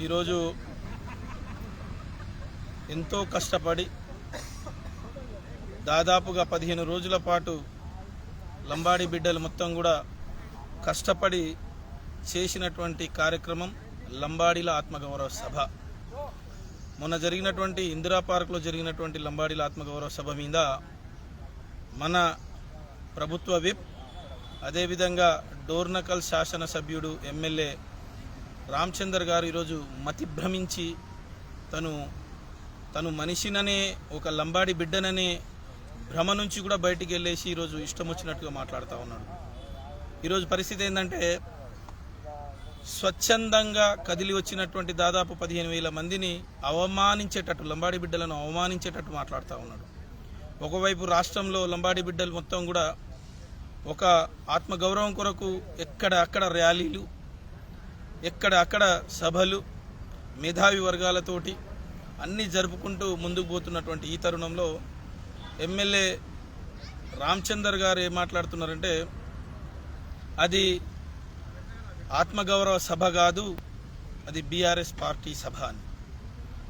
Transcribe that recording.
ఈరోజు ఎంతో కష్టపడి దాదాపుగా 15 రోజుల పాటు లంబాడి బిడ్డలు మొత్తం కూడా కష్టపడి చేసినటువంటి కార్యక్రమం లంబాడీల ఆత్మగౌరవ సభ. మొన్న జరిగినటువంటి ఇందిరా పార్క్లో జరిగినటువంటి లంబాడీల ఆత్మగౌరవ సభ మీద మన ప్రభుత్వ విప్, అదేవిధంగా డోర్నకల్ శాసనసభ్యుడు ఎమ్మెల్యే రామచందర్ గారు ఈరోజు మతిభ్రమించి తను మనిషిననే, ఒక లంబాడి బిడ్డననే భ్రమ నుంచి కూడా బయటికి వెళ్ళేసి ఈరోజు ఇష్టం వచ్చినట్టుగా మాట్లాడుతూ ఉన్నాడు. ఈరోజు పరిస్థితి ఏంటంటే, స్వచ్ఛందంగా కదిలి వచ్చినటువంటి దాదాపు 15,000 మందిని అవమానించేటట్టు, లంబాడి బిడ్డలను అవమానించేటట్టు మాట్లాడుతూ ఉన్నాడు. ఒకవైపు రాష్ట్రంలో లంబాడి బిడ్డలు మొత్తం కూడా ఒక ఆత్మగౌరవం కొరకు ఎక్కడ అక్కడ ర్యాలీలు, ఎక్కడ అక్కడ సభలు, మేధావి వర్గాలతోటి అన్నీ జరుపుకుంటూ ముందుకు పోతున్నటువంటి ఈ తరుణంలో ఎమ్మెల్యే రామచందర్ గారు ఏం మాట్లాడుతున్నారంటే, అది ఆత్మగౌరవ సభ కాదు, అది బీఆర్ఎస్ పార్టీ సభ అని.